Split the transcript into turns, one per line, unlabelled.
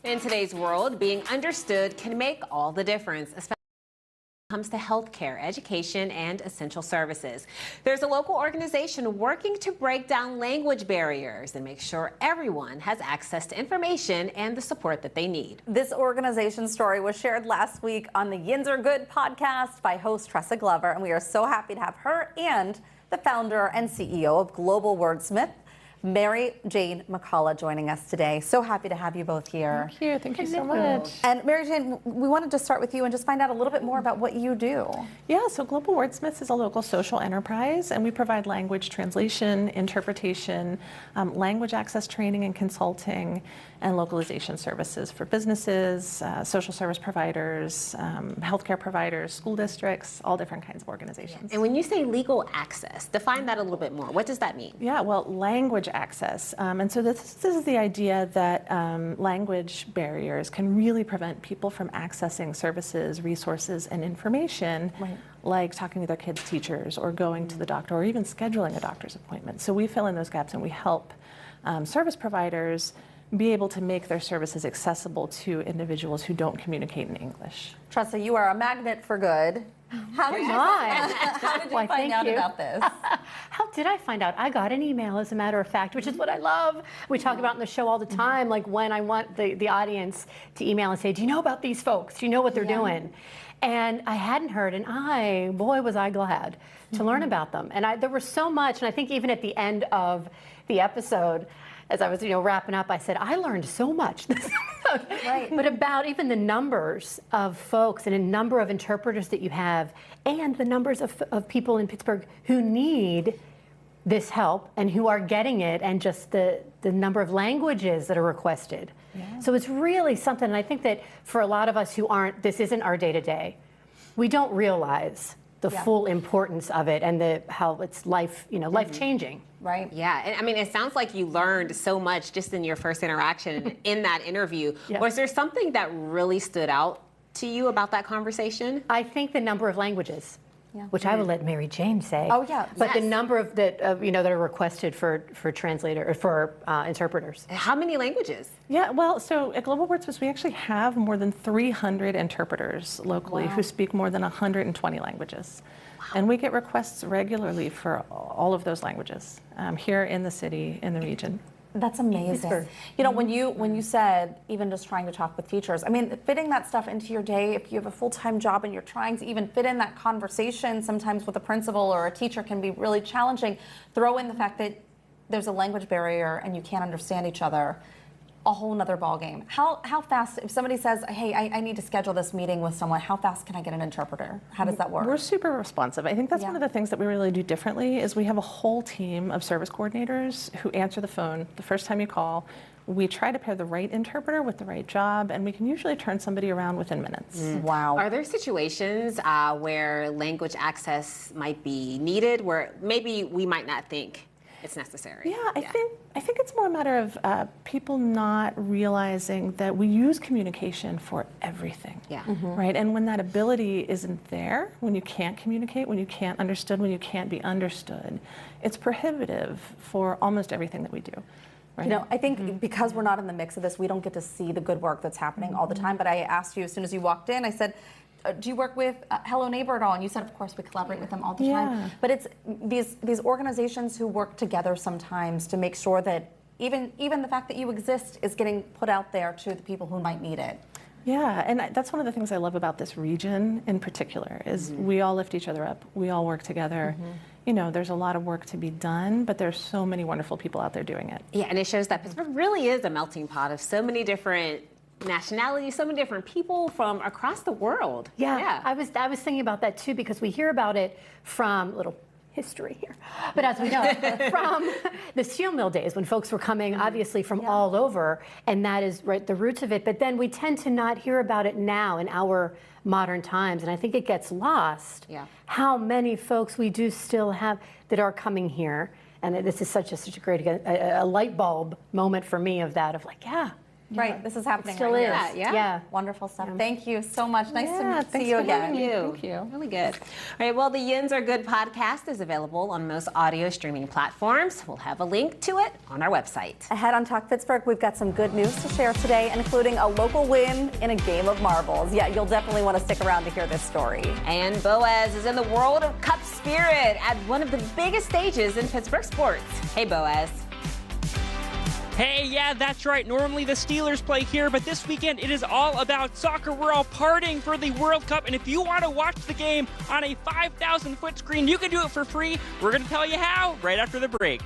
In today's world, being understood can make all the difference, especially when it comes to healthcare, education, and essential services. There's a local organization working to break down language barriers and make sure everyone has access to information and the support that they need.
This organization's story was shared last week on the Yinz Are Good podcast by host Tressa Glover, and we are so happy to have her and the founder and CEO of Global Wordsmiths, Jayne McCullough, joining us today. So happy to have you both here.
Thank you so much.
And Jayne, we wanted to start with you and just find out a little bit more about what you do.
Yeah, so Global Wordsmiths is a local social enterprise, and we provide language translation, interpretation, language access training and consulting, and localization services for businesses, social service providers, healthcare providers, school districts, all different kinds of organizations.
And when you say legal access, define that a little bit more. What does that mean?
Yeah, well, language access. And so this is the idea that language barriers can really prevent people from accessing services, resources, and information, like talking to their kids' teachers or going to the doctor or even scheduling a doctor's appointment. So we fill in those gaps and we help service providers be able to make their services accessible to individuals who don't communicate in English.
Tressa, you are a magnet for good. How did you find out about this?
How did I find out? I got an email, as a matter of fact, which is what I love. We talk about in the show all the time, like when I want the audience to email and say, do you know about these folks? Do you know what they're doing? And I hadn't heard, and boy, was I glad to learn about them. And there was so much, and I think even at the end of the episode, as I was, wrapping up, I said, I learned so much. But about even the numbers of folks and a number of interpreters that you have, and the numbers of people in Pittsburgh who need this help and who are getting it, and just the number of languages that are requested. Yeah. So it's really something, and I think that for a lot of us who this isn't our day-to-day, we don't realize the full importance of it and how it's life-changing.
Right.
Yeah, and I mean, it sounds like you learned so much just in your first interaction in that interview. Was there something that really stood out to you about that conversation?
I think the number of languages, which I will let Mary Jayne say.
Oh yeah,
but the number of that are requested for translator or for interpreters.
How many languages?
Yeah, well, so at Global Wordsmiths, we actually have more than 300 interpreters locally who speak more than 120 languages. And we get requests regularly for all of those languages here in the city, in the region.
That's amazing. When you said even just trying to talk with teachers, I mean, fitting that stuff into your day, if you have a full-time job and you're trying to even fit in that conversation, sometimes with a principal or a teacher can be really challenging. Throw in the fact that there's a language barrier and you can't understand each other. A whole nother ballgame. How fast, if somebody says, hey, I need to schedule this meeting with someone, how fast can I get an interpreter? How does that work?
We're super responsive. I think that's one of the things that we really do differently is we have a whole team of service coordinators who answer the phone the first time you call. We try to pair the right interpreter with the right job, and we can usually turn somebody around within minutes.
Wow.
Are there situations where language access might be needed, where maybe we might not think it's necessary?
Yeah, I think it's more a matter of people not realizing that we use communication for everything.
Yeah.
Right? And when that ability isn't there, when you can't communicate, when you can't understood, when you can't be understood, it's prohibitive for almost everything that we do. Right?
I think because we're not in the mix of this, we don't get to see the good work that's happening all the time. But I asked you as soon as you walked in, I said, do you work with Hello Neighbor at all? And you said, of course, we collaborate with them all the time. But it's these organizations who work together sometimes to make sure that even the fact that you exist is getting put out there to the people who might need it.
Yeah, and that's one of the things I love about this region in particular is we all lift each other up. We all work together. There's a lot of work to be done, but there's so many wonderful people out there doing it.
Yeah, and it shows that Pittsburgh really is a melting pot of so many different nationalities, so many different people from across the world.
Yeah. I was thinking about that too, because we hear about it from little history here, but as we know, from the steel mill days when folks were coming obviously from all over, and that is the roots of it. But then we tend to not hear about it now in our modern times, and I think it gets lost how many folks we do still have that are coming here. And this is such a great a light bulb moment for me of that, of like,
Right, this is happening
Still
right
is.
here.
Yeah.
Wonderful stuff. Thank you so much. Nice to
thanks
see you
for
again.
having me.
Thank you. Really good. All right, well, the Yinz Are Good podcast is available on most audio streaming platforms. We'll have a link to it on our website.
Ahead on Talk Pittsburgh, we've got some good news to share today, including a local win in a game of marbles. Yeah, you'll definitely want to stick around to hear this story.
And Boaz is in the World of Cup spirit at one of the biggest stages in Pittsburgh sports. Hey, Boaz.
Hey, yeah, that's right. Normally the Steelers play here, but this weekend it is all about soccer. We're all partying for the World Cup, and if you want to watch the game on a 5,000-foot screen, you can do it for free. We're going to tell you how right after the break.